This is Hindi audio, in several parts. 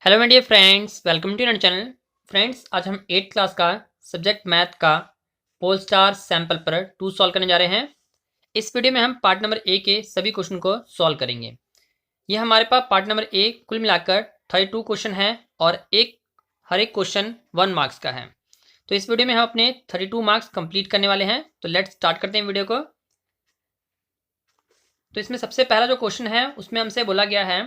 Hello my dear friends, welcome to your channel. Friends, आज हम 8th क्लास का सब्जेक्ट मैथ का पोल स्टार सैंपल पर 2 सॉल्व करने जा रहे हैं। इस वीडियो में हम पार्ट नंबर ए के सभी क्वेश्चन को सॉल्व करेंगे। ये हमारे पास पार्ट नंबर ए कुल मिलाकर 32 क्वेश्चन है और हर एक क्वेश्चन 1 मार्क्स का है। तो इस वीडियो में हम अपने 32 मार्क्स कंप्लीट करने वाले हैं। तो लेट्स स्टार्ट करते हैं वीडियो को। तो इसमें सबसे पहला जो क्वेश्चन है उसमें हमसे बोला गया है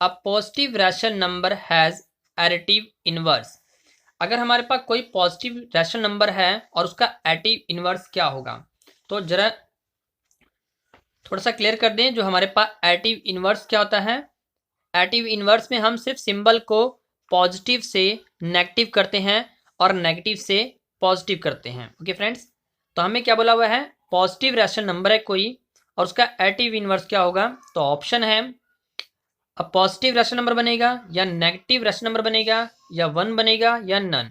a positive rational number has additive inverse. अगर हमारे पास कोई पॉजिटिव रैशनल नंबर है और उसका एडिटिव इनवर्स क्या होगा, तो जरा थोड़ा सा क्लियर कर दें। जो हमारे पास एडिटिव इनवर्स क्या होता है, एडिटिव इनवर्स में हम सिर्फ सिंबल को पॉजिटिव से नेगेटिव करते हैं और नेगेटिव से पॉजिटिव करते हैं। ओके फ्रेंड्स, तो हमें क्या बोला हुआ है, पॉजिटिव रैशनल नंबर है कोई और उसका एडिटिव इनवर्स क्या होगा। तो ऑप्शन है अब पॉजिटिव रैशनल नंबर बनेगा या नेगेटिव रैशनल नंबर बनेगा या 1 बनेगा या नन।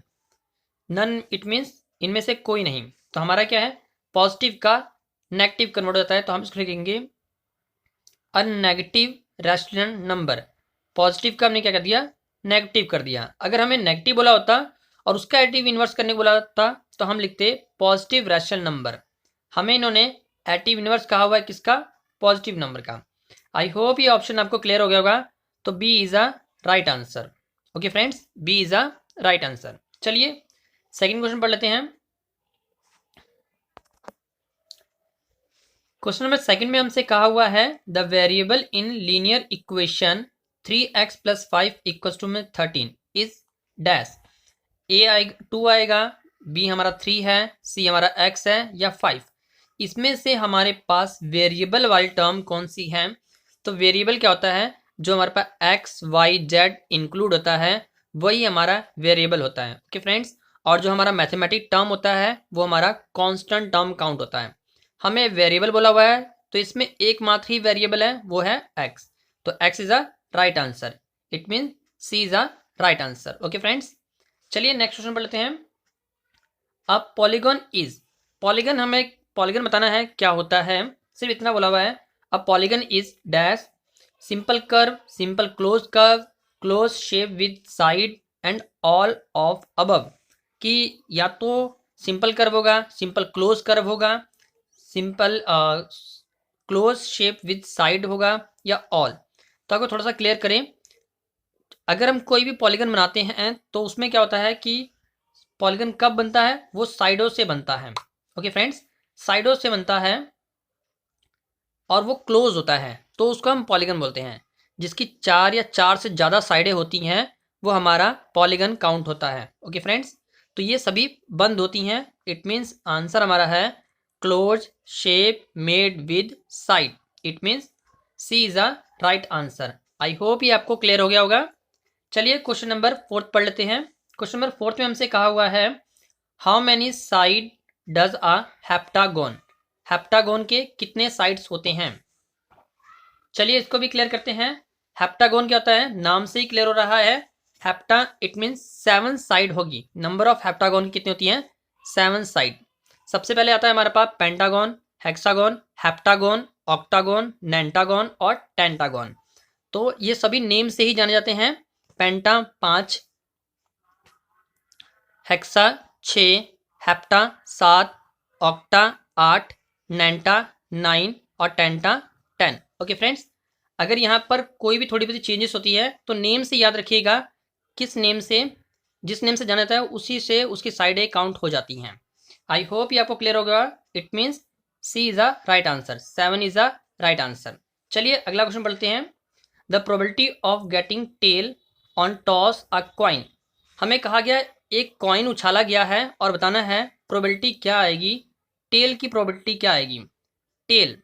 नन इट मीन्स इनमें से कोई नहीं। तो हमारा क्या है, पॉजिटिव का नेगेटिव कन्वर्ट हो जाता है। तो हम इसको लिखेंगे अननेगेटिव रैशनल नंबर। पॉजिटिव का हमने क्या कर दिया, नेगेटिव कर दिया। अगर हमें नेगेटिव बोला होता और उसका एडिटिव इनवर्स करने को बोला होता तो हम लिखते पॉजिटिव रैशनल नंबर। हमें इन्होंने एडिटिव इनवर्स कहा हुआ है किसका, पॉजिटिव नंबर का। आई होप ये ऑप्शन आपको क्लियर हो गया होगा। तो B is a right answer. Okay friends, B is a right answer. चलिए सेकंड क्वेश्चन पढ़ लेते हैं। क्वेश्चन नंबर सेकंड में हमसे कहा हुआ है the variable in linear equation 3x + 5 में 13 इज डैश। ए आएगा 2 आएगा, बी हमारा 3 है, सी हमारा x है या 5। इसमें से हमारे पास वेरिएबल वाली टर्म कौन सी है। तो वेरिएबल क्या होता है, जो हमारे पास एक्स वाई जेड इंक्लूड होता है वही हमारा वेरिएबल होता है। ओके फ्रेंड्स, और जो हमारा मैथमेटिक टर्म होता है वो हमारा कांस्टेंट टर्म काउंट होता है। हमें वेरिएबल बोला हुआ है तो इसमें एकमात्र ही वेरिएबल है, वो है एक्स। तो X is a right answer. It mean C is a right answer. Okay friends, चलिए नेक्स्ट क्वेश्चन पढ़ लेते हैं। अब पॉलीगॉन इज, पॉलीगन बताना है क्या होता है, सिर्फ इतना बोला हुआ है। अब polygon is dash simple curve, simple close curve, close shape with side and all of above. कि या तो सिंपल कर्व होगा, सिंपल क्लोज कर्व होगा, simple close shape with side होगा या ऑल। तो आपको थोड़ा सा क्लियर करें, अगर हम कोई भी पॉलीगन बनाते हैं तो उसमें क्या होता है कि पॉलीगन कब बनता है, वो साइडों से बनता है। ओके फ्रेंड्स, साइडों से बनता है और वो क्लोज होता है तो उसको हम पॉलीगन बोलते हैं। जिसकी 4 या 4 से ज़्यादा साइडें होती हैं वो हमारा पॉलीगन काउंट होता है। ओके फ्रेंड्स, तो ये सभी बंद होती हैं। इट मीन्स आंसर हमारा है close shape made with side. It means C is a right answer. I hope ये आपको क्लियर हो गया होगा। चलिए क्वेश्चन नंबर 4 पढ़ लेते हैं। क्वेश्चन नंबर 4 में हमसे कहा हुआ है how many side does a heptagon. Heptagon के कितने साइड्स होते हैं। चलिए इसको भी क्लियर करते हैं। हेप्टागोन क्या होता है, नाम से ही क्लियर हो रहा है। हेप्टा इट मीन्स 7 साइड होगी। नंबर ऑफ हेप्टागोन कितनी होती हैं, 7 साइड। सबसे पहले आता है हमारे पास पेंटागोन, हेक्सागोन, हेप्टागोन, ऑक्टागोन, नेंटागोन और टेंटागोन। तो ये सभी नेम से ही जाने जाते हैं। पेंटा 5, हेक्सा 6, हेप्टा 7, ऑक्टा 8, नेंटा 9 और टेंटा 10। ओके फ्रेंड्स, अगर यहाँ पर कोई भी थोड़ी बहुत चेंजेस होती है तो नेम से याद रखिएगा, किस नेम से, जिस नेम से जाना जाता है उसी से उसकी साइडें काउंट हो जाती हैं। आई होप ये आपको क्लियर होगा। It means C is a right answer, 7 is a right answer. चलिए अगला क्वेश्चन पढ़ते हैं। The probability of getting tail on toss a coin. हमें कहा गया एक कॉइन उछाला गया है और बताना है प्रोबेबिलिटी क्या आएगी, टेल की प्रोबेबिलिटी क्या आएगी। टेल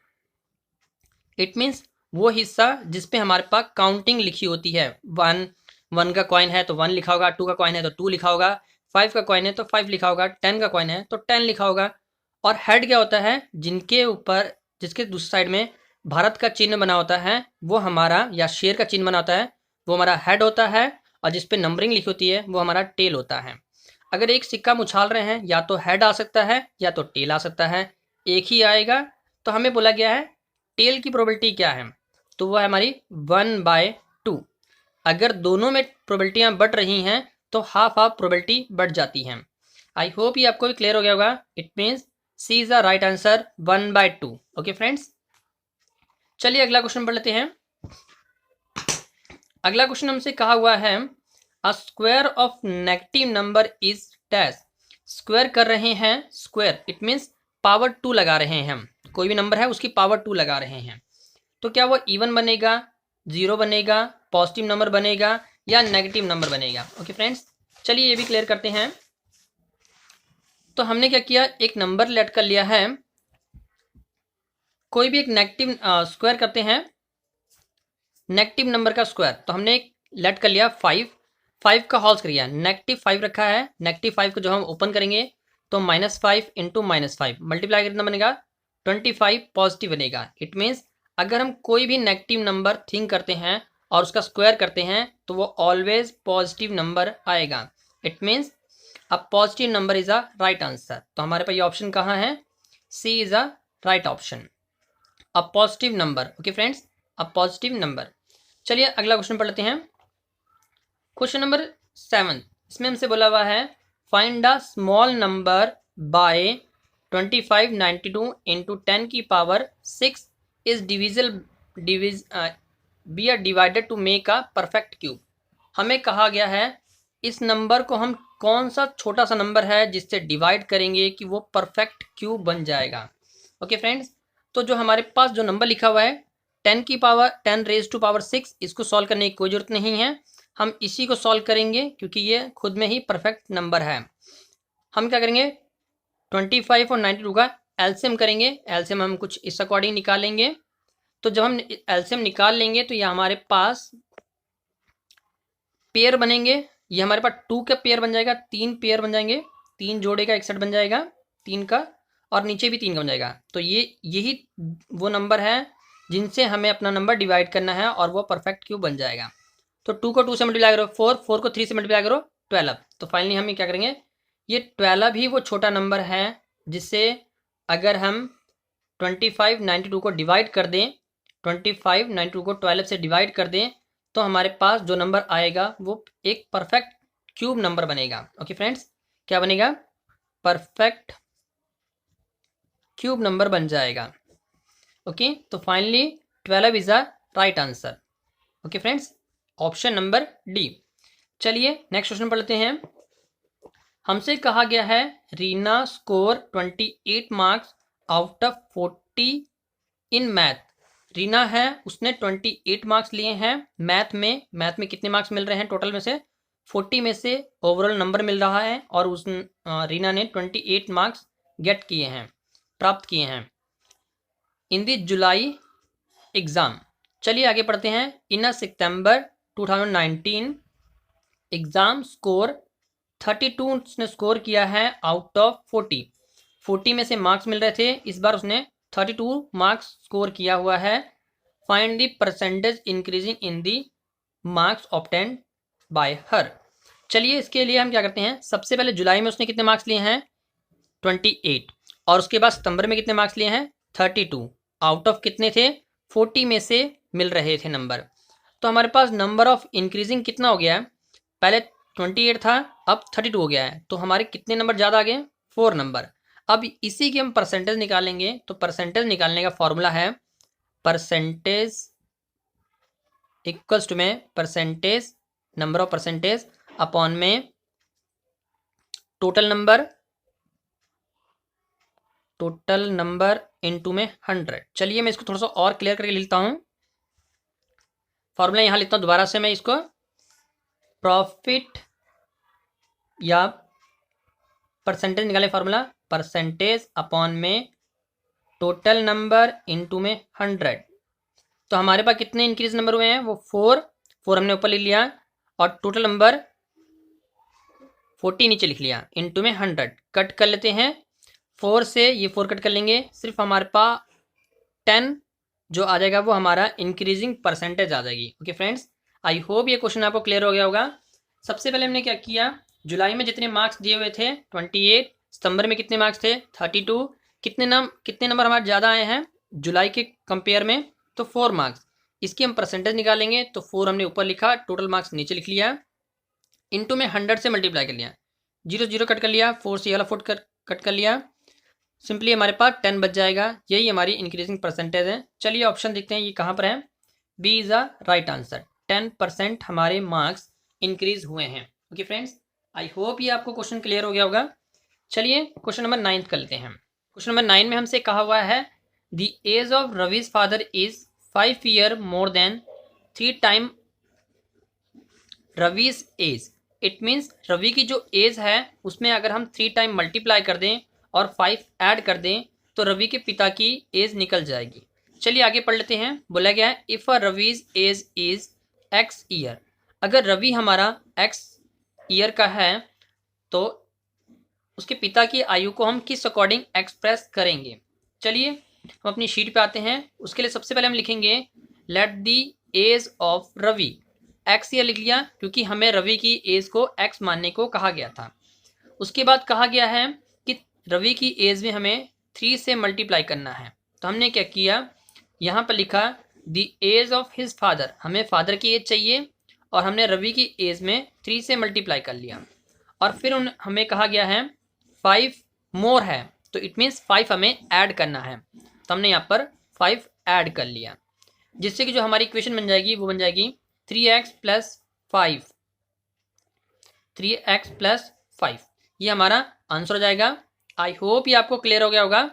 इट मीन्स वो हिस्सा जिसपे हमारे पास काउंटिंग लिखी होती है। 1 का कॉइन है तो 1 लिखा होगा, 2 का कॉइन है तो 2 लिखा होगा, 5 का कॉइन है तो 5 लिखा होगा, 10 का कॉइन है तो 10 लिखा होगा। और हेड क्या होता है, जिनके ऊपर, जिसके दूसरी साइड में भारत का चिन्ह बना होता है वो हमारा, या शेर का चिन्ह बना होता है वो हमारा हेड होता है, और जिसपे नंबरिंग लिखी होती है वो हमारा टेल होता है। अगर एक सिक्का हम उछाल रहे हैं या तो हेड आ सकता है या तो टेल आ सकता है, एक ही आएगा। तो हमें बोला गया है टेल की प्रोबेबिलिटी क्या है, तो वो है हमारी 1/2। अगर दोनों में प्रोबेबिलिटियां बढ़ रही हैं तो हाफ हाफ प्रोबेबिलिटी बढ़ जाती हैं। आई होप ये आपको भी क्लियर हो गया होगा। It means C is the right answer 1/2। Okay friends, चलिए अगला क्वेश्चन पढ़ लेते हैं। अगला क्वेश्चन हमसे कहा हुआ है a square of negative number is dash. Square कर रहे हैं, स्क्वायर इट मीन्स पावर 2 लगा रहे हैं हम, कोई भी नंबर है उसकी पावर 2 लगा रहे हैं, तो क्या वो इवन बनेगा, जीरो बनेगा, पॉजिटिव नंबर बनेगा या नेगेटिव नंबर बनेगा। ओके फ्रेंड्स, चलिए ये भी क्लियर करते हैं। तो हमने क्या किया, एक नंबर लेट कर लिया है, कोई भी एक नेगेटिव स्क्वायर करते हैं, नेगेटिव नंबर का स्क्वायर, तो हमने एक लेट कर लिया 5 का होल किया, -5 रखा है, -5 को जो हम ओपन करेंगे तो -5 इंटू -5 मल्टीप्लाई कितना बनेगा 25 पॉजिटिव बनेगा। इट मीन्स अगर हम कोई भी नेगेटिव नंबर थिंक करते हैं और उसका स्क्वायर करते हैं तो वो ऑलवेज पॉजिटिव नंबर आएगा। It means a positive number is a right answer. तो हमारे पास ये ऑप्शन कहाँ है, C is a right option, a positive number. Okay friends, a positive number. चलिए अगला क्वेश्चन पढ़ लेते हैं। क्वेश्चन नंबर 7, इसमें हमसे बोला हुआ है find the small number by 2592 into 10 की power 6 is be are divided to make a perfect cube. हमें कहा गया है इस नंबर को हम कौन सा छोटा सा नंबर है जिससे डिवाइड करेंगे कि वो परफेक्ट क्यूब बन जाएगा। ओके फ्रेंड्स, तो जो हमारे पास जो नंबर लिखा हुआ है 10 रेज टू पावर 6, इसको सॉल्व करने की कोई जरूरत नहीं है, हम इसी को सॉल्व करेंगे क्योंकि ये खुद में ही परफेक्ट नंबर है। हम क्या करेंगे 25 और 92 का एलसीएम करेंगे, एलसीएम हम कुछ इस अकॉर्डिंग निकालेंगे। तो जब हम एलसीएम निकाल लेंगे तो ये हमारे पास पेयर बनेंगे, ये हमारे पास 2 का पेयर बन जाएगा, 3 पेयर बन जाएंगे, 3 जोड़े का एक सेट बन जाएगा 3 का, और नीचे भी 3 का बन जाएगा। तो ये यही वो नंबर है जिनसे हमें अपना नंबर डिवाइड करना है और वो परफेक्ट क्यूब बन जाएगा। तो 2 को 2 से मल्टीप्लाई करो 4, 4 को 3 से मल्टीप्लाई करो 12। तो फाइनली हम क्या करेंगे, ये 12 ही वो छोटा नंबर है जिससे अगर हम 2592 को डिवाइड कर दें, 2592 को 12 से डिवाइड कर दें तो हमारे पास जो नंबर आएगा वो एक परफेक्ट क्यूब नंबर बनेगा। ओके फ्रेंड्स, क्या बनेगा, परफेक्ट क्यूब नंबर बन जाएगा। ओके, तो finally 12 is a right answer. Okay friends, option number D. चलिए नेक्स्ट क्वेश्चन पढ़ लेते हैं। हमसे कहा गया है Reena score 28 marks out of 40 in math. Reena है उसने 28 मार्क्स लिए हैं मैथ में कितने मार्क्स मिल रहे हैं टोटल में से 40 में से ओवरऑल नंबर मिल रहा है और उस रीना ने 28 मार्क्स गेट किए हैं, प्राप्त किए हैं इन द जुलाई एग्ज़ाम। चलिए आगे पढ़ते हैं। इन सितंबर 2019 एग्ज़ाम स्कोर 32 उसने स्कोर किया है आउट ऑफ 40 में से मार्क्स मिल रहे थे, इस बार उसने 32 मार्क्स स्कोर किया हुआ है। Find the percentage increasing in the marks obtained by हर। चलिए इसके लिए हम क्या करते हैं, सबसे पहले जुलाई में उसने कितने मार्क्स लिए हैं 28, और उसके बाद सितंबर में कितने मार्क्स लिए हैं 32, आउट ऑफ कितने थे 40 में से मिल रहे थे नंबर। तो हमारे पास नंबर ऑफ इंक्रीजिंग कितना हो गया है, पहले 28 था अब 32 हो गया है, तो हमारे कितने नंबर ज़्यादा आ गए 4 नंबर। अब इसी की हम परसेंटेज निकालेंगे, तो परसेंटेज निकालने का फॉर्मूला है परसेंटेज इक्वल्स टू में percentage number of percentage upon में टोटल नंबर इनटू में 100। चलिए मैं इसको थोड़ा सा और क्लियर करके लिखता हूँ, फॉर्मूला यहाँ लिखता हूँ दोबारा से मैं इसको, प्रॉफिट या परसेंटेज निकाले फॉर्मूला परसेंटेज अपॉन में टोटल नंबर इनटू में 100। तो हमारे पास कितने इंक्रीज नंबर हुए हैं वो 4 हमने ऊपर लिख लिया और टोटल नंबर 40 नीचे लिख लिया, इनटू में 100 कट कर लेते हैं, 4 से ये 4 कट कर लेंगे, सिर्फ हमारे पास 10 जो आ जाएगा वो हमारा इंक्रीजिंग परसेंटेज आ जाएगी। ओके फ्रेंड्स, आई होप ये क्वेश्चन आपको क्लियर हो गया होगा। सबसे पहले हमने क्या किया, जुलाई में जितने मार्क्स दिए हुए थे 28, सितंबर में कितने मार्क्स थे 32, कितने नंबर हमारे ज़्यादा आए हैं जुलाई के कंपेयर में तो 4 मार्क्स, इसकी हम परसेंटेज निकालेंगे तो 4 हमने ऊपर लिखा, टोटल मार्क्स नीचे लिख लिया, इनटू में 100 से मल्टीप्लाई कर लिया, 0 0 कट कर लिया, 4 से ये वाला 4 कट कर लिया, सिंपली हमारे पास 10 बच जाएगा। यही हमारी इंक्रीजिंग परसेंटेज है। चलिए ऑप्शन देखते हैं ये कहाँ पर है। B is a right answer. 10% हमारे मार्क्स इंक्रीज हुए हैं। ओके फ्रेंड्स, आई होप ये आपको क्वेश्चन क्लियर हो गया होगा। चलिए क्वेश्चन नंबर 9 कर लेते हैं। क्वेश्चन नंबर 9 में हमसे कहा हुआ है the age of Ravi's father is 5 year more than 3 time Ravi's age. It means Ravi की जो एज है उसमें अगर हम 3 टाइम मल्टीप्लाई कर दें और 5 ऐड कर दें तो रवि के पिता की एज निकल जाएगी। चलिए आगे पढ़ लेते हैं। बोला गया है if a Ravi's age is x year. अगर रवि हमारा x ईयर का है तो उसके पिता की आयु को हम किस अकॉर्डिंग एक्सप्रेस करेंगे। चलिए हम अपनी शीट पे आते हैं। उसके लिए सबसे पहले हम लिखेंगे let the age of Ravi. x year लिख लिया क्योंकि हमें रवि की एज को x मानने को कहा गया था। उसके बाद कहा गया है कि रवि की एज में हमें 3 से मल्टीप्लाई करना है। तो हमने क्या किया, यहाँ पर लिखा the age of his father. हमें फादर की एज चाहिए और हमने रवि की एज में 3 से मल्टीप्लाई कर लिया। और फिर हमें कहा गया है 5 मोर है तो इट मीन्स 5 हमें ऐड करना है। तो हमने यहाँ पर 5 ऐड कर लिया, जिससे कि जो हमारी इक्वेशन बन जाएगी वो बन जाएगी 3x प्लस 5। 3x प्लस 5 ये हमारा आंसर हो जाएगा। आई होप ये आपको क्लियर हो गया होगा।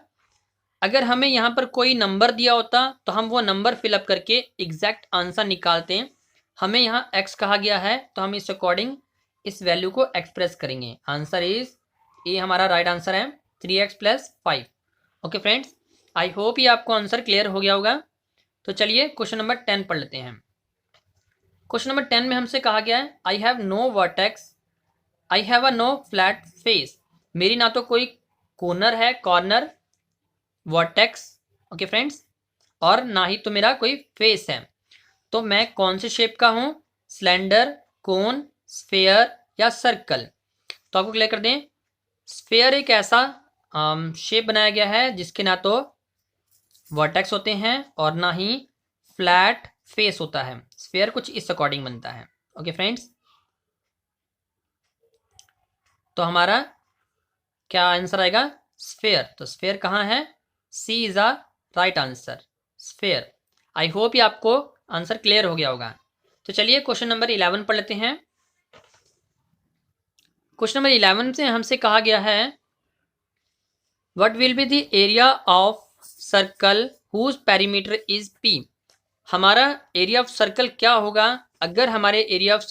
अगर हमें यहाँ पर कोई नंबर दिया होता तो हम वो नंबर फिलअप करके एग्जैक्ट आंसर निकालते हैं। हमें यहाँ x कहा गया है तो हम इस अकॉर्डिंग इस वैल्यू को एक्सप्रेस करेंगे। आंसर इज ये हमारा राइट आंसर है 3x प्लस 5। ओके फ्रेंड्स, आई होप ये आपको आंसर क्लियर हो गया होगा। तो चलिए क्वेश्चन नंबर 10 पढ़ लेते हैं। क्वेश्चन नंबर 10 में हमसे कहा गया है I have no vertex, I have a no flat face. मेरी ना तो कोई कॉर्नर है, कॉर्नर वर्टेक्स, ओके फ्रेंड्स, और ना ही तो मेरा कोई फेस है। तो मैं कौन से शेप का हूँ, स्लेंडर, कोन, स्फेयर या सर्कल। तो आपको क्लियर कर दें, स्फेयर एक ऐसा शेप बनाया गया है जिसके ना तो वर्टेक्स होते हैं और ना ही फ्लैट फेस होता है। स्फेयर कुछ इस अकॉर्डिंग बनता है। ओके फ्रेंड्स, तो हमारा क्या आंसर आएगा, स्फेयर। तो स्फेयर कहाँ है, C is a right answer, sphere. I hope ये आपको आंसर क्लियर हो गया होगा। तो चलिए क्वेश्चन नंबर 11 पढ़ लेते हैं। क्वेश्चन नंबर 11 से हमसे कहा गया है what will be the area of circle whose perimeter is P. हमारा एरिया ऑफ सर्कल क्या होगा अगर हमारे एरिया ऑफ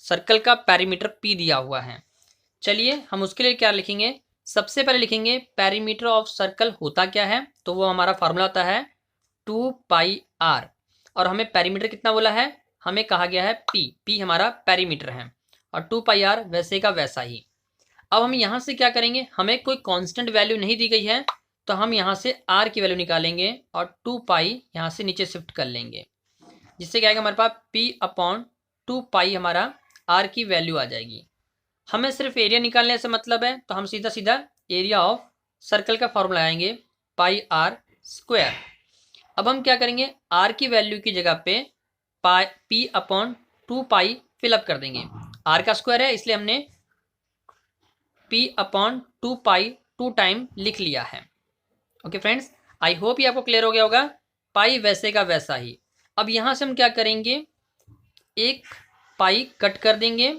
सर्कल का पेरीमीटर पी दिया हुआ है। चलिए हम उसके लिए क्या लिखेंगे, सबसे पहले लिखेंगे पेरीमीटर ऑफ सर्कल होता क्या है। तो वो हमारा फार्मूला होता है 2πr। और हमें पेरीमीटर कितना बोला है, हमें कहा गया है पी हमारा पेरीमीटर है और 2πr वैसे का वैसा ही। अब हम यहाँ से क्या करेंगे, हमें कोई कांस्टेंट वैल्यू नहीं दी गई है तो हम यहाँ से r की वैल्यू निकालेंगे और 2π यहाँ से नीचे शिफ्ट कर लेंगे, जिससे क्या आएगा हमारे पास p/2π हमारा r की वैल्यू आ जाएगी। हमें सिर्फ एरिया निकालने से मतलब है तो हम सीधा सीधा एरिया ऑफ सर्कल का फॉर्मूला आएंगे πr²। अब हम क्या करेंगे, r की वैल्यू की जगह पे p/2π फिलअप कर देंगे। r का स्क्वायर है इसलिए हमने p/2π 2 टाइम लिख लिया है। ओके फ्रेंड्स, आई होप ये आपको क्लियर हो गया होगा। पाई वैसे का वैसा ही। अब यहाँ से हम क्या करेंगे, एक पाई कट कर देंगे,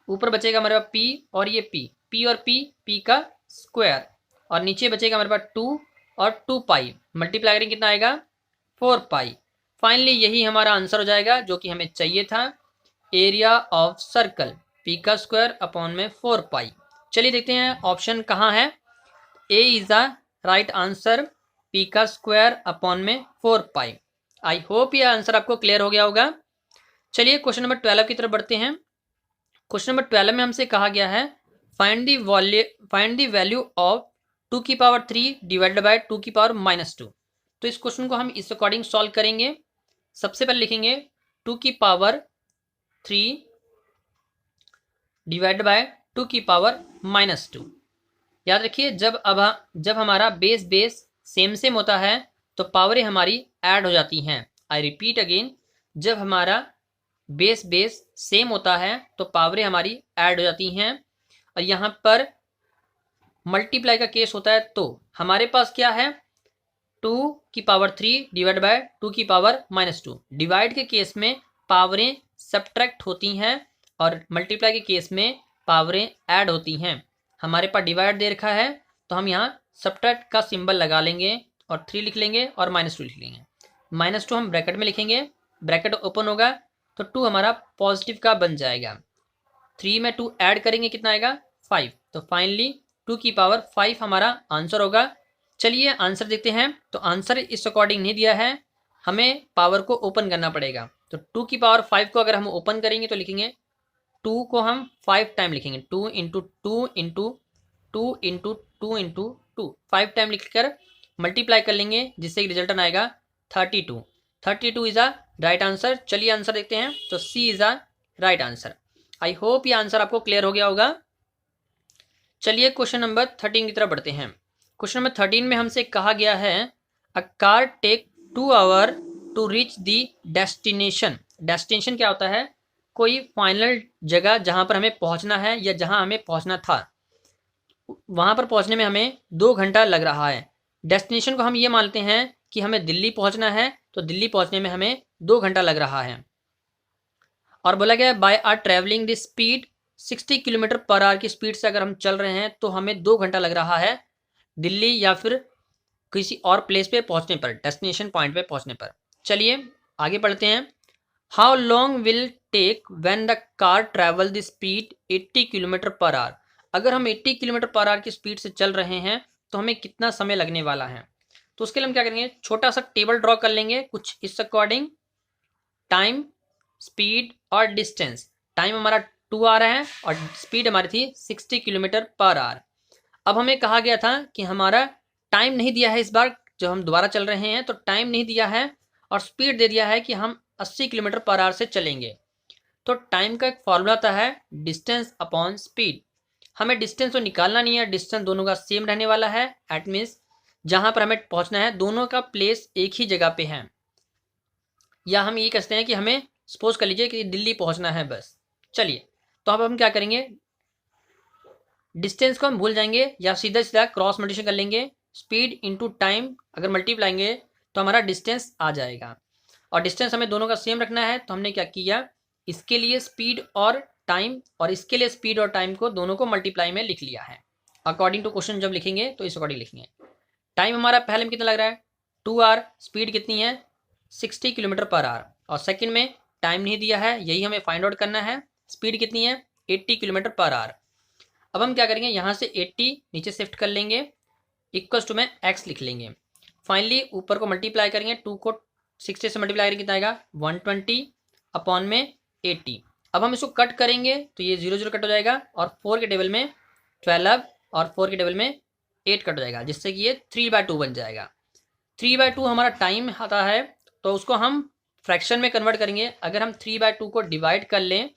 ऊपर बचेगा हमारे पास p और ये p और p का स्क्वायर, और नीचे बचेगा हमारे पास 2 और 2π मल्टीप्लाई करेंगे कितना आएगा 4π। फाइनली यही हमारा आंसर हो जाएगा जो कि हमें चाहिए था, एरिया ऑफ सर्कल p का स्क्वायर अपॉन में 4π। चलिए देखते हैं ऑप्शन कहाँ है। A is the right answer, p का स्क्वायर अपॉन में 4π। आई होप ये आंसर आपको क्लियर हो गया होगा। चलिए क्वेश्चन नंबर 12 की तरफ बढ़ते हैं। क्वेश्चन नंबर 12 में हमसे कहा गया है find the value of 2⁻³ divided by 2⁻−2। तो इस क्वेश्चन को हम इस अकॉर्डिंग सॉल्व करेंगे। सबसे पहले लिखेंगे 2⁻³ डिवाइडेड बाय 2⁻−2। याद रखिए जब हमारा बेस सेम होता है तो पावरें हमारी ऐड हो जाती हैं। आई रिपीट अगेन, जब हमारा बेस बेस सेम होता है तो पावरें हमारी ऐड हो जाती हैं। और यहाँ पर मल्टीप्लाई का केस होता है तो हमारे पास क्या है, 2⁻³ डिवाइड बाय 2⁻²। डिवाइड के केस में पावरें सब्ट्रैक्ट होती हैं और मल्टीप्लाई के केस में पावरें ऐड होती हैं। हमारे पास डिवाइड दे रखा है तो हम यहाँ सब्ट्रैक्ट का सिंबल लगा लेंगे और 3 लिख लेंगे और -2 लिख लेंगे। -2 हम ब्रैकेट में लिखेंगे, ब्रैकेट ओपन होगा तो 2 हमारा पॉजिटिव का बन जाएगा। 3 में 2 ऐड करेंगे, कितना आएगा 5। तो फाइनली 2⁵ हमारा आंसर होगा। चलिए आंसर देखते हैं। तो आंसर इस अकॉर्डिंग नहीं दिया है, हमें पावर को ओपन करना पड़ेगा। तो 2⁵ को अगर हम ओपन करेंगे तो लिखेंगे 2 को हम 5 टाइम लिखेंगे, 2 into 2 into 2 into 2 into 2, 5 time लिखकर मल्टीप्लाई कर लेंगे, जिससे रिजल्टन आएगा 32। 32 इज अ राइट आंसर। चलिए आंसर देखते हैं। तो C is a right answer. I hope ये आंसर आपको क्लियर हो गया होगा। चलिए क्वेश्चन नंबर 13 की तरफ बढ़ते हैं। क्वेश्चन नंबर 13 में हमसे कहा गया है a car take 2 hour to reach the destination. Destination क्या होता है, कोई फाइनल जगह जहां पर हमें पहुंचना है या जहां हमें पहुंचना था, वहां पर पहुंचने में हमें 2 घंटा लग रहा है। डेस्टिनेशन को हम ये मानते हैं कि हमें दिल्ली पहुंचना है, तो दिल्ली पहुंचने में हमें 2 घंटा लग रहा है। और बोला गया by are travelling the speed 60 km/h की स्पीड से अगर हम चल रहे हैं तो हमें 2 घंटा लग रहा है दिल्ली या फिर किसी और प्लेस पे पहुंचने पर, डेस्टिनेशन पॉइंट पे पहुंचने पर। चलिए आगे बढ़ते हैं। How long will take when the car travel the speed 80 km/h। अगर हम 80 km/h की स्पीड से चल रहे हैं तो हमें कितना समय लगने वाला है। तो उसके लिए हम क्या करेंगे, छोटा सा टेबल ड्रॉ कर लेंगे कुछ इस अकॉर्डिंग। टाइम, स्पीड और डिस्टेंस। टाइम हमारा 2 आ रहा है और स्पीड हमारी थी 60 km/h। अब हमें कहा गया था कि हमारा टाइम नहीं दिया है, इस बार जब हम दोबारा चल रहे हैं तो टाइम नहीं दिया है और स्पीड दे दिया है कि हम 80 km/h से चलेंगे। तो टाइम का एक फॉर्मूला आता है डिस्टेंस अपॉन स्पीड। हमें डिस्टेंस तो निकालना नहीं है, डिस्टेंस दोनों का सेम रहने वाला है। एट मीन्स जहां पर हमें पहुंचना है दोनों का प्लेस एक ही जगह पे है। या हम ये कहते हैं कि हमें सपोज कर लीजिए कि दिल्ली पहुंचना है बस। चलिए तो अब हम क्या करेंगे, डिस्टेंस को हम भूल जाएंगे या सीधा सीधा क्रॉस मल्टीप्लिकेशन कर लेंगे। स्पीड इंटू टाइम अगर मल्टीप्लाएंगे तो हमारा डिस्टेंस आ जाएगा। और डिस्टेंस हमें दोनों का सेम रखना है, तो हमने क्या किया, इसके लिए स्पीड और टाइम और इसके लिए स्पीड और टाइम को दोनों को मल्टीप्लाई में लिख लिया है। अकॉर्डिंग टू क्वेश्चन जब लिखेंगे तो इस अकॉर्डिंग लिखेंगे। टाइम हमारा पहले में कितना लग रहा है 2 आवर, स्पीड कितनी है 60 km/h और सेकंड में टाइम नहीं दिया है, यही हमें फाइंड आउट करना है। स्पीड कितनी है 80 km/h। अब हम क्या करेंगे, यहाँ से 80 नीचे शिफ्ट कर लेंगे, इक्वल्स टू में x लिख लेंगे। फाइनली ऊपर को मल्टीप्लाई करेंगे, 2 को 60 से मल्टीप्लाई करेंगे कितना आएगा 120 अपॉन में 80। अब हम इसको कट करेंगे तो ये 0 0 कट हो जाएगा और 4 के टेबल में 12 और 4 के टेबल में 8 कट हो जाएगा, जिससे कि ये 3/2 बन जाएगा। 3/2 हमारा टाइम आता है, तो उसको हम फ्रैक्शन में कन्वर्ट करेंगे। अगर हम 3/2 को डिवाइड कर लें,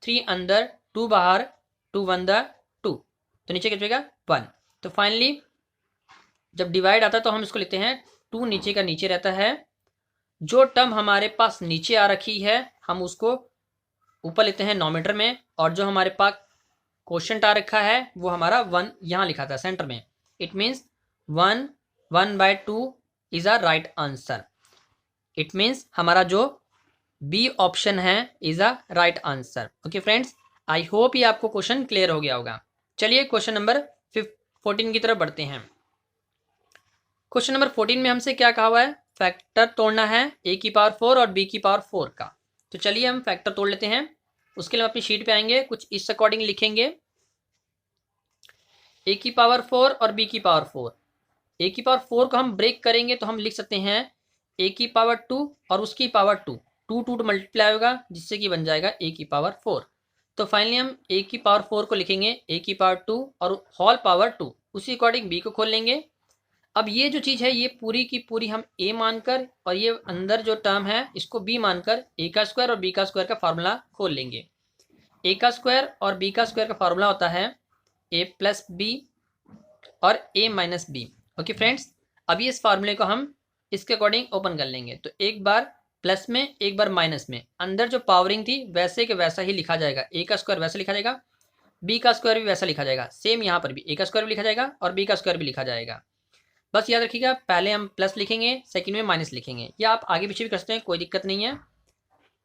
3 अंदर 2 बाहर 2 1 2, तो नीचे क्या बचेगा 1। तो फाइनली जब डिवाइड आता है तो हम इसको लेते हैं 2 नीचे का नीचे रहता है। जो टर्म हमारे पास नीचे आ रखी है हम उसको ऊपर लेते हैं नॉमिनेटर में, और जो हमारे पास क्वोशिएंट आ रखा है वो हमारा 1 यहाँ लिखा था सेंटर में। It means 1 1/2 is a right answer. It means हमारा जो बी ऑप्शन है is a right answer. Okay friends, I hope ये आपको क्वेश्चन क्लियर हो गया होगा। चलिए क्वेश्चन नंबर 14 की तरफ बढ़ते हैं। क्वेश्चन नंबर 14 में हमसे क्या कहा हुआ है, फैक्टर तोड़ना है a⁴ और b⁴ का। तो चलिए हम फैक्टर तोड़ लेते हैं। उसके लिए हम अपनी शीट पे आएंगे, कुछ इस अकॉर्डिंग लिखेंगे a⁴ और b⁴। a⁴ को हम ब्रेक करेंगे तो हम लिख सकते हैं a⁴ और उसकी पावर 2, 2 मल्टीप्लाई होगा जिससे कि बन जाएगा a⁴। तो फाइनली हम a⁴ को लिखेंगे a⁴ और होल पावर 2, उसी अकॉर्डिंग b को खोल लेंगे। अब ये जो चीज़ है ये पूरी की पूरी हम a मानकर और ये अंदर जो टर्म है इसको b मानकर a² और b² का फार्मूला खोल लेंगे। a² और b² का फार्मूला होता है a + b और a - b। ओके फ्रेंड्स, अभी इस फार्मूले को हम इसके अकॉर्डिंग ओपन कर लेंगे। तो एक बार प्लस में एक बार माइनस में, अंदर जो पावरिंग थी वैसे के वैसा ही लिखा जाएगा। ए का स्क्वायर वैसे लिखा जाएगा, बी का स्क्वायर भी वैसा लिखा जाएगा। सेम यहाँ पर भी ए का स्क्वायर भी लिखा जाएगा और बी का स्क्वायर भी लिखा जाएगा। बस याद रखिएगा, पहले हम प्लस लिखेंगे, सेकंड में माइनस लिखेंगे, या आप आगे पीछे भी कर सकते हैं, कोई दिक्कत नहीं है।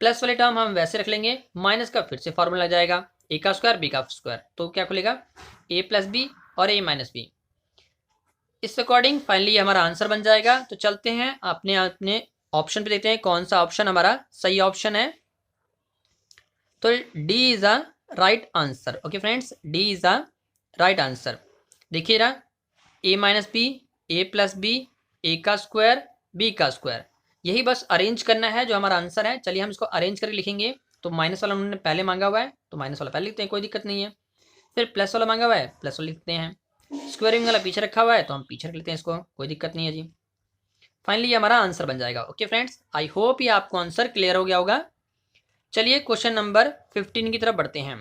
प्लस वाले टर्म हम वैसे रख लेंगे, माइनस का फिर से फॉर्मूला लग जाएगा, ए का स्क्वायर बी का स्क्वायर, तो क्या खुलेगा ए प्लस बी और ए माइनस बी। इस अकॉर्डिंग फाइनली हमारा आंसर बन जाएगा। तो चलते हैं अपने अपने ऑप्शन पे, देखते हैं कौन सा ऑप्शन हमारा सही ऑप्शन है। तो D is a right answer. Okay friends, D is a right answer. देखिए ना, ए माइनस बी, ए प्लस बी, ए का स्क्वायर बी का स्क्वायर, यही बस अरेंज करना है जो हमारा आंसर है। चलिए हम इसको अरेंज करके लिखेंगे। तो माइनस वाला उन्होंने पहले मांगा हुआ है तो माइनस वाला पहले लिखते हैं, कोई दिक्कत नहीं है। फिर प्लस वाला मांगा हुआ है, प्लस वाला लिखते हैं। स्क्वायरिंग वाला पीछे रखा हुआ है तो हम पीछे रख लेते हैं इसको, कोई दिक्कत नहीं है जी। फाइनली ये हमारा आंसर बन जाएगा। ओके फ्रेंड्स, आई होप ये आपको आंसर क्लियर हो गया होगा। चलिए क्वेश्चन नंबर 15 की तरफ बढ़ते हैं।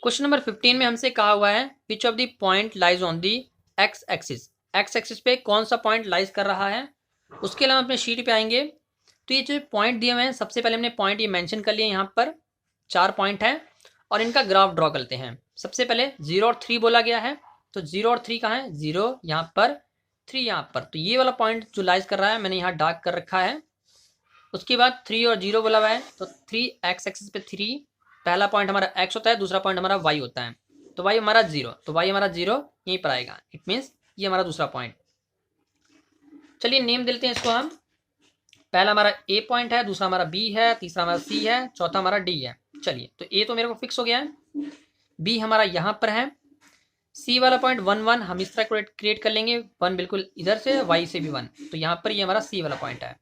क्वेश्चन नंबर 15 में हमसे कहा हुआ है which of the point lies on the x axis. X axis पे कौन सा पॉइंट लाइज कर रहा है। उसके अलावा अपने शीट पे आएंगे तो ये जो पॉइंट दिए हुए हैं, सबसे पहले हमने पॉइंट ये मेंशन कर लिए, यहाँ पर 4 पॉइंट हैं और इनका ग्राफ ड्रॉ करते हैं। सबसे पहले 0 और 3 बोला गया है, तो 0 और 3 कहाँ है, 0 यहाँ पर, 3 यहाँ पर, तो ये वाला पॉइंट जो लाइज कर रहा है मैंने यहाँ डार्क कर रखा है। उसके बाद 3 और 0 बोला हुआ है, तो 3 एक्स एक्सिस पे 3, पहला पॉइंट हमारा एक्स होता है, दूसरा पॉइंट हमारा वाई होता है, तो वाई हमारा 0, तो वाई हमारा 0 यहीं पर आएगा। इट मीन्स ये हमारा दूसरा पॉइंट। चलिए नेम दे लेते हैं इसको हम। पहला हमारा ए पॉइंट है, दूसरा हमारा बी है, तीसरा हमारा सी है, चौथा हमारा डी है। चलिए तो ए तो मेरे को फिक्स हो गया है, बी हमारा यहाँ पर है, सी वाला पॉइंट 1 1 हम इस तरह क्रिएट कर लेंगे, 1 बिल्कुल इधर से, वाई से भी 1, तो यहाँ पर ये हमारा सी वाला पॉइंट है।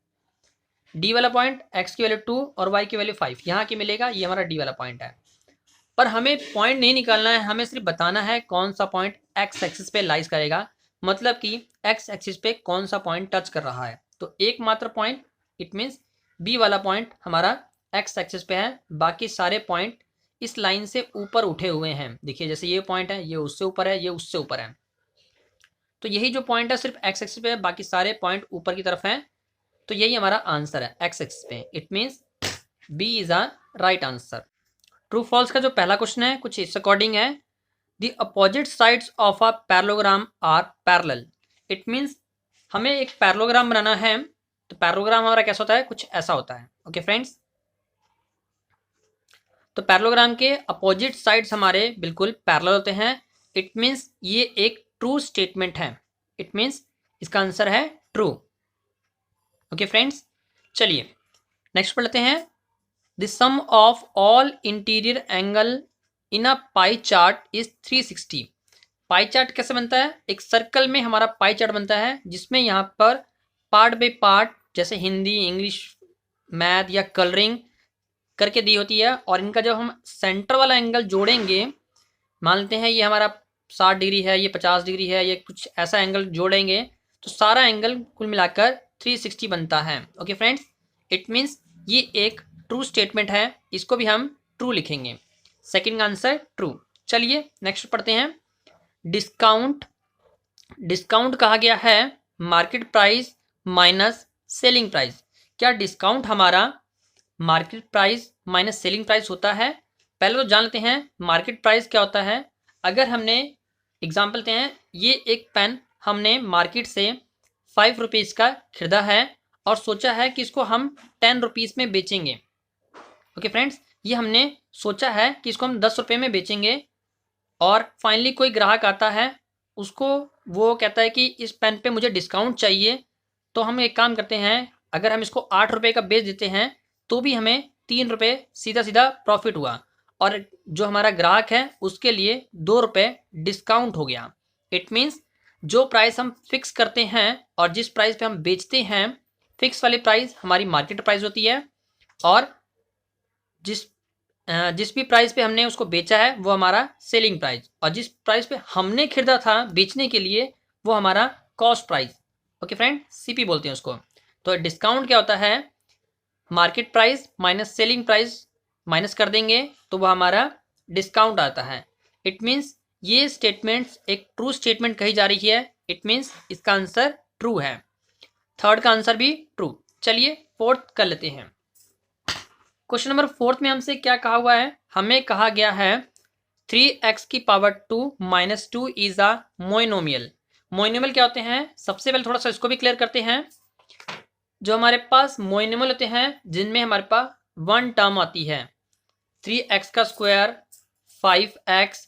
डी वाला पॉइंट एक्स की वैल्यू 2 और वाई की वैल्यू 5 यहाँ की मिलेगा, ये हमारा डी वाला पॉइंट है। पर हमें पॉइंट नहीं निकालना है, हमें सिर्फ बताना है कौन सा पॉइंट एक्स एक्सिस पे लाइज करेगा, मतलब कि एक्स एक्सिस पे कौन सा पॉइंट टच कर रहा है। तो एकमात्र पॉइंट, इट मीन्स बी वाला पॉइंट हमारा एक्स एक्सिस पे है, बाकी सारे पॉइंट इस लाइन से ऊपर उठे हुए हैं। देखिए जैसे ये पॉइंट है, ये उससे ऊपर है, ये उससे ऊपर है, तो यही जो पॉइंट है सिर्फ एक्स एक्सिस पे है, बाकी सारे पॉइंट ऊपर की तरफ हैं। तो यही हमारा आंसर है एक्स एक्सिस पे। It means B is a right answer. True false का जो पहला क्वेश्चन है कुछ इस अकॉर्डिंग है, the opposite sides of a parallelogram are parallel. It means हमें एक पैरेललोग्राम बनाना है, तो पैरेललोग्राम हमारा कैसा होता है, कुछ ऐसा होता है। ओके फ्रेंड्स, तो पैरेललोग्राम के अपोजिट साइड्स हमारे बिल्कुल पैरेलल होते हैं। इट मीन्स ये एक ट्रू स्टेटमेंट है, इट मीन्स इसका आंसर है ट्रू। ओके फ्रेंड्स, चलिए नेक्स्ट पढ़ते हैं। The sum of all interior angle in a pie chart is 360। Pie chart कैसे बनता है, एक सर्कल में हमारा पाई चार्ट बनता है जिसमें यहाँ पर पार्ट बाई पार्ट, जैसे हिंदी, इंग्लिश, मैथ या कलरिंग करके दी होती है, और इनका जब हम सेंटर वाला एंगल जोड़ेंगे, मान लेते हैं ये हमारा 60 डिग्री है, ये 50 डिग्री है, ये कुछ ऐसा एंगल जोड़ेंगे तो सारा एंगल कुल मिलाकर 360 बनता है। ओके फ्रेंड्स, इट मीन्स ये एक ट्रू स्टेटमेंट है, इसको भी हम ट्रू लिखेंगे। Second answer true. चलिए नेक्स्ट पढ़ते हैं। डिस्काउंट, डिस्काउंट कहा गया है market price minus selling price. क्या डिस्काउंट हमारा market price minus selling price होता है। पहले तो जान लेते हैं मार्केट प्राइस क्या होता है। अगर हमने एग्जाम्पल लेते हैं, ये एक पेन हमने मार्केट से 5 रुपीज़ का खरीदा है और सोचा है कि इसको हम 10 रुपीज़ में बेचेंगे। ओके फ्रेंड्स, ये हमने सोचा है कि इसको हम 10 रुपये में बेचेंगे, और फाइनली कोई ग्राहक आता है, उसको वो कहता है कि इस पेन पे मुझे डिस्काउंट चाहिए। तो हम एक काम करते हैं, अगर हम इसको 8 रुपये का बेच देते हैं तो भी हमें 3 रुपये सीधा सीधा प्रॉफिट हुआ, और जो हमारा ग्राहक है उसके लिए 2 रुपये डिस्काउंट हो गया। इट मीन्स जो प्राइस हम फिक्स करते हैं और जिस प्राइस पे हम बेचते हैं, फिक्स वाली प्राइस हमारी मार्केट प्राइस होती है, और जिस भी प्राइस पे हमने उसको बेचा है वो हमारा सेलिंग प्राइस, और जिस प्राइस पे हमने खरीदा था बेचने के लिए वो हमारा cost price. Okay friend, CP बोलते हैं उसको। तो डिस्काउंट क्या होता है, market price minus selling price minus कर देंगे तो वो हमारा डिस्काउंट आता है। इट मीन्स ये स्टेटमेंट्स एक ट्रू स्टेटमेंट कही जा रही है। इट मीन्स इसका आंसर ट्रू है। थर्ड का आंसर भी ट्रू। चलिए फोर्थ कर लेते हैं। क्वेश्चन नंबर फोर्थ में हमसे क्या कहा हुआ है, हमें कहा गया है 3x⁻² - 2 इज अ मोइनोमियल। मोइनोमियल क्या होते हैं, सबसे पहले थोड़ा सा इसको भी क्लियर करते हैं। जो हमारे पास मोइनोमियल होते हैं जिनमें हमारे पास वन टर्म आती है, 3x², 5x,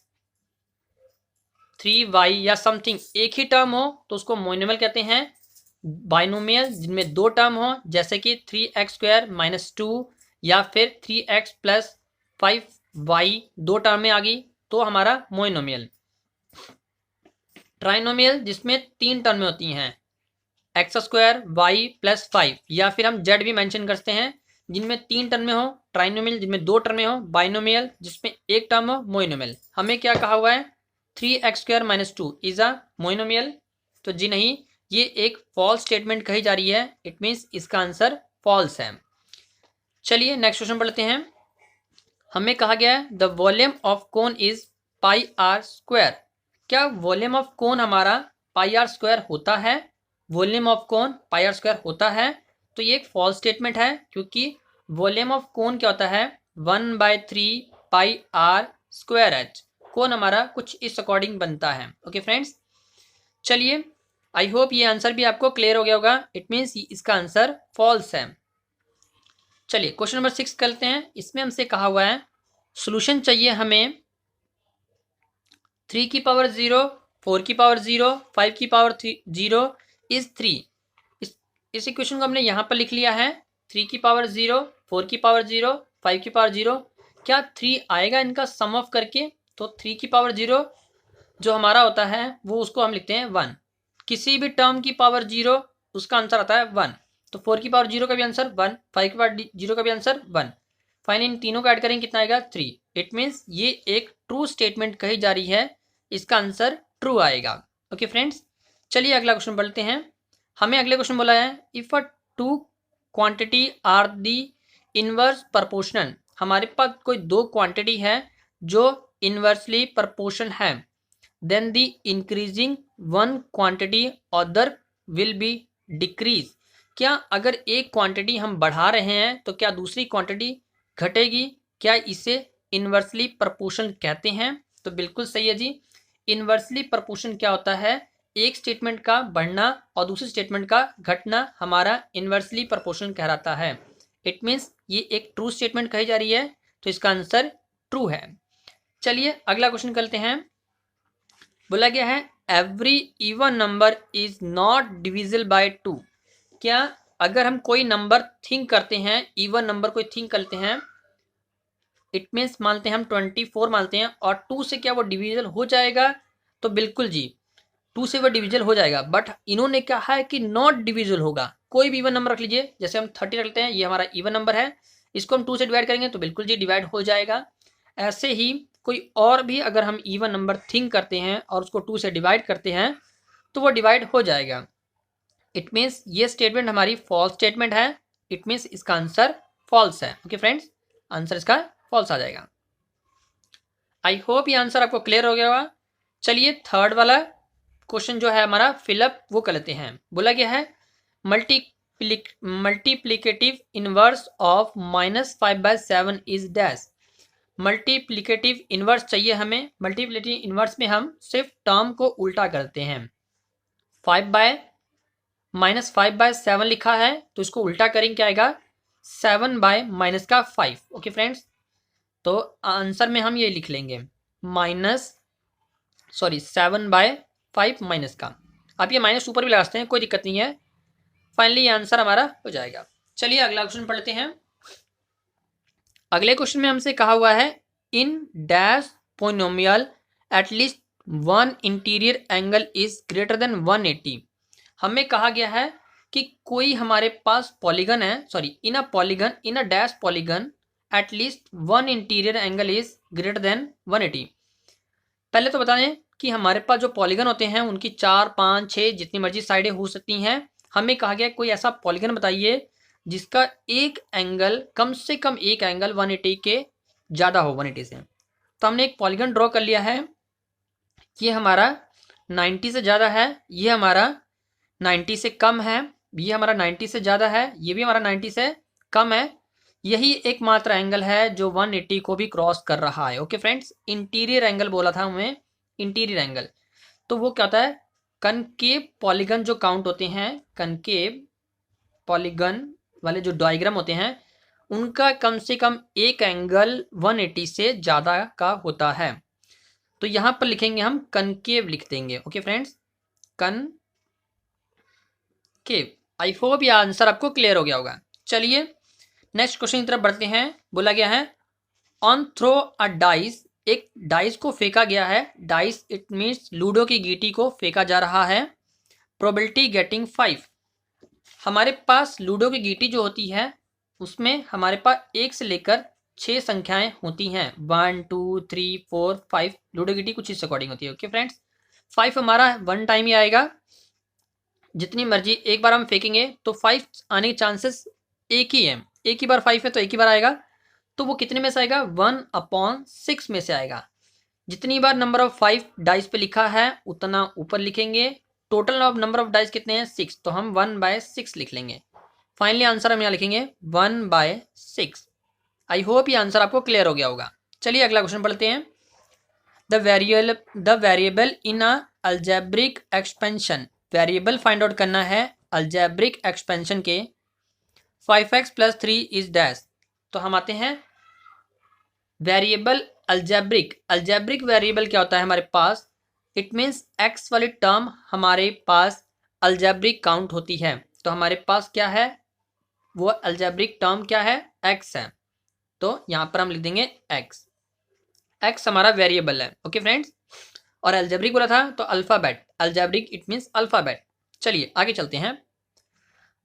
3y या समथिंग एक ही टर्म हो तो उसको मोइनोमियल कहते हैं। बाइनोमियल जिनमें दो टर्म हो, जैसे कि 3x² - 2 या फिर 3x + 5y दो टर्म में आ गई तो हमारा मोइनोमियल। ट्राइनोमियल जिसमें तीन टर्में होती हैं, x² y + 5, या फिर हम z भी मेंशन करते हैं जिनमें तीन टर्म में हो ट्राइनोमियल, जिनमें दो टर्म में हो बाइनोमियल, जिसमें एक टर्म हो मोइनोमियल। हमें क्या कहा हुआ है 3x² - 2 इज अ मोइनोमियल, तो जी नहीं, ये एक फॉल्स स्टेटमेंट कही जा रही है, इट मीन्स इसका आंसर फॉल्स है। चलिए नेक्स्ट क्वेश्चन पढ़ते हैं। हमें कहा गया है the volume of cone is πr²। क्या वॉल्यूम ऑफ कोन हमारा πr² होता है, वॉल्यूम ऑफ कोन πr² होता है? तो ये एक फॉल्स स्टेटमेंट है, क्योंकि वॉल्यूम ऑफ कोन क्या होता है 1/3 πr²h। कोन हमारा कुछ इस अकॉर्डिंग बनता है। ओके फ्रेंड्स, चलिए आई होप ये आंसर भी आपको क्लियर हो गया होगा, इट मीन्स इसका आंसर फॉल्स है। चलिए क्वेश्चन नंबर 6 करते हैं। इसमें हमसे कहा हुआ है सोल्यूशन चाहिए हमें 3⁻0, 4⁻0, 5⁻0 इज 3। इस इक्वेशन को हमने यहाँ पर लिख लिया है 3⁻0, 4⁻0, 5⁻0। क्या 3 आएगा इनका सम ऑफ करके? तो 3⁻0 जो हमारा होता है वो उसको हम लिखते हैं 1। किसी भी टर्म की पावर 0 उसका आंसर आता है 1। तो 4⁻0 का भी आंसर 1, 5⁻0 का भी आंसर 1। फाइनली इन तीनों को ऐड करेंगे कितना आएगा 3। इट मीन्स ये एक ट्रू स्टेटमेंट कही जा रही है, इसका आंसर ट्रू आएगा। ओके फ्रेंड्स, चलिए अगला क्वेश्चन पढ़ते हैं। हमें अगले क्वेश्चन बोला है if a two quantity are the inverse proportional. हमारे पास कोई दो क्वांटिटी है जो इनवर्सली प्रोपोर्शनल है, then the increasing one quantity other will be decrease. क्या अगर एक क्वांटिटी हम बढ़ा रहे हैं तो क्या दूसरी क्वांटिटी घटेगी? क्या इसे इनवर्सली प्रोपोर्शनल कहते हैं? तो बिल्कुल सही है जी। इनवर्सली प्रोपोर्शन क्या होता है, एक स्टेटमेंट का बढ़ना और दूसरी स्टेटमेंट का घटना हमारा इनवर्सली प्रोपोर्शनल कहलाता है। इट मीन्स ये एक ट्रू स्टेटमेंट कही जा रही है, तो इसका आंसर ट्रू है। चलिए अगला क्वेश्चन करते हैं। बोला गया है every even number is not divisible by 2। क्या अगर हम कोई नंबर थिंक करते हैं, इवन नंबर कोई थिंक करते हैं, इट मीन्स मानते हैं हम 24 मानते हैं, और 2 से क्या वो डिविजिबल हो जाएगा? तो बिल्कुल जी 2 से वो डिविजिबल हो जाएगा, बट इन्होंने कहा है कि नॉट डिविजिबल होगा। कोई भी इवन नंबर रख लीजिए, जैसे हम 30 रखते हैं, ये हमारा इवन नंबर है, इसको हम 2 से डिवाइड करेंगे तो बिल्कुल जी डिवाइड हो जाएगा। ऐसे ही कोई और भी अगर हम इवन नंबर थिंक करते हैं और उसको 2 से डिवाइड करते हैं तो वो डिवाइड हो जाएगा। इट मीन्स ये स्टेटमेंट हमारी फॉल्स स्टेटमेंट है, इट मीन्स इसका आंसर फॉल्स है। ओके फ्रेंड्स, आंसर इसका फॉल्स आ जाएगा। आई होप ये आंसर आपको क्लियर हो गया होगा। चलिए थर्ड वाला क्वेश्चन जो है हमारा फिलअप वो कर लेते हैं। बोला गया है multiplicative inverse of -5/7 is dash. Multiplicative inverse चाहिए हमें। मल्टीप्लिकेटिव इनवर्स में हम सिर्फ टर्म को उल्टा करते हैं। 5/-5/7 लिखा है तो इसको उल्टा करेंगे क्या आएगा 7/-5। ओके फ्रेंड्स, तो आंसर में हम ये लिख लेंगे 7/5 माइनस का। आप ये माइनस ऊपर भी लगा सकते हैं, कोई दिक्कत नहीं है। फाइनली ये आंसर हमारा हो जाएगा। चलिए अगला क्वेश्चन पढ़ते हैं। अगले क्वेश्चन में हमसे कहा हुआ है in dash polynomial at least one interior angle is greater than 180। हमें कहा गया है कि कोई हमारे पास पॉलीगन है, in a dash polygon at least one interior angle is greater than 180। पहले तो बता दें कि हमारे पास जो पॉलीगन होते हैं उनकी 4, 5, 6 जितनी मर्जी साइडें हो सकती हैं। हमें कहा गया कोई ऐसा पॉलीगन बताइए जिसका एक एंगल कम से कम एक एंगल 180 के ज़्यादा हो 180 से। तो हमने एक पॉलीगन ड्रॉ कर लिया है, ये हमारा 90 से ज़्यादा है, ये हमारा 90 से कम है, ये हमारा 90 से ज़्यादा है, ये भी हमारा 90 से कम है। यही एकमात्र एंगल है जो 180 को भी क्रॉस कर रहा है। ओके फ्रेंड्स, इंटीरियर एंगल बोला था हमें, इंटीरियर एंगल। तो वो क्या होता है, कनकेव पॉलीगन जो काउंट होते हैं, कनकेव पॉलीगन वाले जो डायग्राम होते हैं, उनका कम से कम एक एंगल 180 से ज़्यादा का होता है। तो यहाँ पर लिखेंगे हम कनकेव लिख देंगे। Okay friends, concave. आई होप ये आंसर आपको क्लियर हो गया होगा। चलिए नेक्स्ट क्वेश्चन की तरफ बढ़ते हैं। बोला गया है ऑन थ्रो अ डाइस, एक डाइस को फेंका गया है। डाइस इट मीन्स लूडो की गीटी को फेंका जा रहा है। Probability getting 5। हमारे पास लूडो की गीटी जो होती है उसमें हमारे पास 1 से लेकर 6 संख्याएं होती हैं, 1 2 3 4 5। लूडो गीटी कुछ इस अकॉर्डिंग होती है। ओके फ्रेंड्स, 5 हमारा 1 टाइम ही आएगा। जितनी मर्जी एक बार हम फेंकेंगे तो 5 आने के चांसेस एक ही है, एक ही बार 5 है तो एक ही बार आएगा। तो वो कितने में से आएगा, 1/6 में से आएगा। जितनी बार नंबर ऑफ 5 डाइस पे लिखा है उतना ऊपर लिखेंगे। Total of number of dice कितने हैं, 6, तो हम 1/6 लिख लेंगे। फाइनली आंसर हम यहाँ लिखेंगे 1/6। आई होप ये आंसर आपको क्लियर हो गया होगा। चलिए अगला क्वेश्चन पढ़ते हैं। The variable in a algebraic expansion, variable find out करना है अलजेब्रिक एक्सपेंशन के। 5x + 3 is dash. तो हम आते हैं वेरिएबल अलजेब्रिक। अलजेब्रिक वेरिएबल क्या होता है हमारे पास, इट मीन्स x वाली टर्म हमारे पास अलजेब्रिक काउंट होती है। तो हमारे पास क्या है, वो अलजेब्रिक टर्म क्या है, x है। तो यहाँ पर हम लिख देंगे x हमारा वेरिएबल है। ओके फ्रेंड्स, और अलजेब्रिक बोला था तो alphabet, algebraic it means alphabet. चलिए आगे चलते हैं।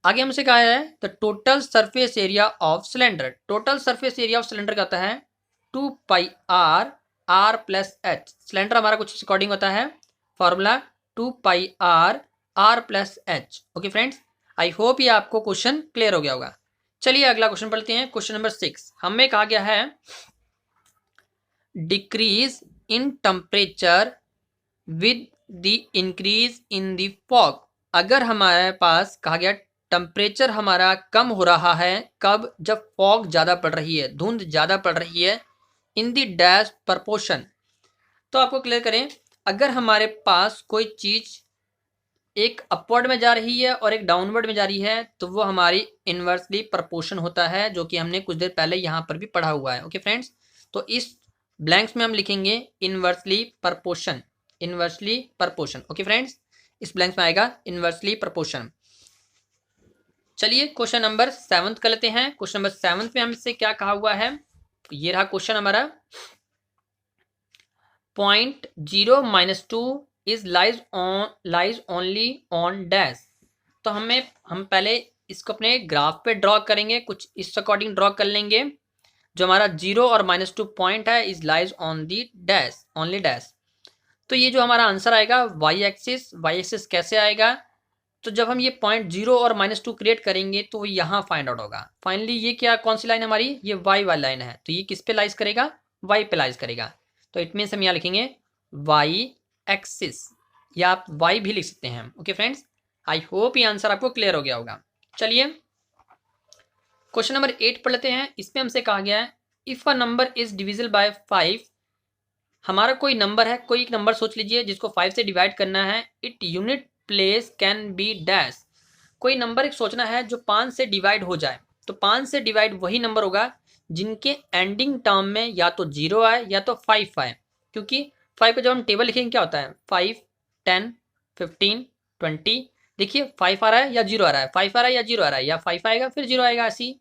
आगे हमसे कहा है the total surface area of cylinder. Total surface area of cylinder का होता है 2πr r + h। सिलेंडर हमारा कुछ इस अकॉर्डिंग होता है, formula 2πr r + h। Okay friends, आई होप ये आपको क्वेश्चन क्लियर हो गया होगा। चलिए अगला क्वेश्चन पढ़ते हैं। क्वेश्चन नंबर 6 हमें कहा गया है decrease in temperature with the increase in the fog. अगर हमारे पास कहा गया टेम्परेचर हमारा कम हो रहा है, कब, जब फॉग ज़्यादा पड़ रही है, धुंध ज़्यादा पड़ रही है, इन द डैश प्रपोर्शन। तो आपको क्लियर करें, अगर हमारे पास कोई चीज़ एक अपवर्ड में जा रही है और एक डाउनवर्ड में जा रही है तो वो हमारी इन्वर्सली प्रपोर्शन होता है, जो कि हमने कुछ देर पहले यहाँ पर भी पढ़ा हुआ है। ओके फ्रेंड्स, तो इस ब्लैंक्स में हम लिखेंगे inversely proportion, inversely proportion. Okay friends, इस ब्लैंक्स में आएगा इन्वर्सली प्रपोर्शन। चलिए क्वेश्चन नंबर 7 कर लेते हैं। क्वेश्चन नंबर 7 में हमसे क्या कहा हुआ है, ये रहा क्वेश्चन हमारा। 0.0 - 2 is lies only on dash. तो हम पहले इसको अपने ग्राफ पे ड्रॉ करेंगे, कुछ इस अकॉर्डिंग ड्रॉ कर लेंगे। जो हमारा 0 और -2 पॉइंट है is lies on the dash, only dash. तो ये जो हमारा आंसर आएगा वाई एक्सिस कैसे आएगा, तो जब हम ये 0.0 और -2 क्रिएट करेंगे तो यहाँ फाइंड आउट होगा। फाइनली ये क्या, कौन सी लाइन हमारी, ये वाई वाली लाइन है, तो ये किस पे लाइज करेगा, वाई पे लाइज करेगा। तो इट मीन्स हम यहाँ लिखेंगे वाई एक्सिस, या आप वाई भी लिख सकते हैं। ओके फ्रेंड्स, आई होप ये आंसर आपको क्लियर हो गया होगा। चलिए क्वेश्चन नंबर 8 पढ़ लेते हैं। इसमें हमसे कहा गया है if a number is divisible by 5। हमारा कोई नंबर है, कोई एक नंबर सोच लीजिए जिसको 5 से डिवाइड करना है। It unit place can be dash. कोई नंबर एक सोचना है जो 5 से डिवाइड हो जाए, तो 5 से डिवाइड वही नंबर होगा जिनके एंडिंग टर्म में या तो 0 आए या तो 5 आए। क्योंकि 5 को जब हम टेबल लिखेंगे क्या होता है, 5 10 15 20। देखिए 5 आ रहा है या 0 आ रहा है, 5 आ रहा है या 0 आ रहा है, या 5 आएगा फिर 0 आएगा, ऐसी।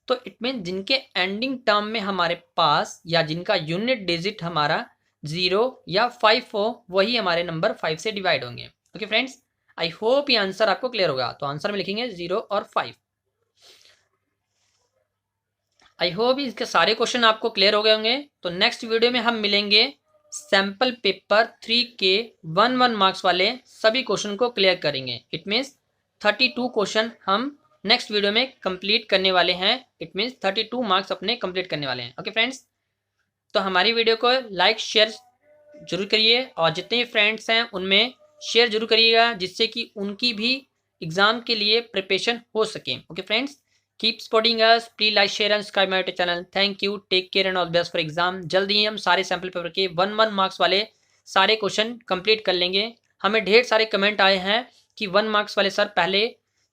तो इट मीन जिनके एंडिंग टर्म में हमारे पास या जिनका यूनिट डिजिट हमारा 0 या 5 हो, वही हमारे नंबर 5 से डिवाइड होंगे। ओके फ्रेंड्स, आई होप ये आंसर आपको क्लियर होगा। तो आंसर में लिखेंगे 0 और 5। आई होप इसके सारे क्वेश्चन आपको क्लियर हो गए होंगे। तो नेक्स्ट वीडियो में हम मिलेंगे सैंपल पेपर 3 के 1 मार्क्स वाले सभी क्वेश्चन को क्लियर करेंगे। इट मीन्स 32 क्वेश्चन हम नेक्स्ट वीडियो में कंप्लीट करने वाले हैं। इट मीन्स 32 मार्क्स अपने कंप्लीट करने वाले हैं। ओके फ्रेंड्स, तो हमारी वीडियो को लाइक शेयर जरूर करिए और जितने फ्रेंड्स हैं उनमें शेयर जरूर करिएगा, जिससे कि उनकी भी एग्जाम के लिए प्रिपरेशन हो सके। Okay friends, keep supporting us, please like share and subscribe my YouTube channel. Thank you, take care and all the best for exam. जल्दी ही हम सारे सैंपल पेपर के 1 मार्क्स वाले सारे क्वेश्चन कंप्लीट कर लेंगे। हमें ढेर सारे कमेंट आए हैं कि 1 मार्क्स वाले सर पहले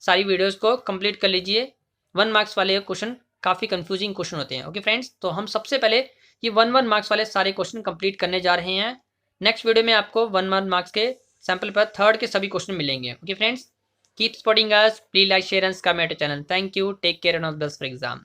सारी वीडियोस को कंप्लीट कर लीजिए, 1 मार्क्स वाले क्वेश्चन काफ़ी कंफ्यूजिंग क्वेश्चन होते हैं। ओके फ्रेंड्स, तो हम सबसे पहले ये 1 मार्क्स वाले सारे क्वेश्चन कंप्लीट करने जा रहे हैं। नेक्स्ट वीडियो में आपको 1 मार्क्स के सैंपल पर थर्ड के सभी क्वेश्चन मिलेंगे। Okay friends, keep supporting us, please like share and subscribe my YouTube channel. Thank you, take care and all the best for exam.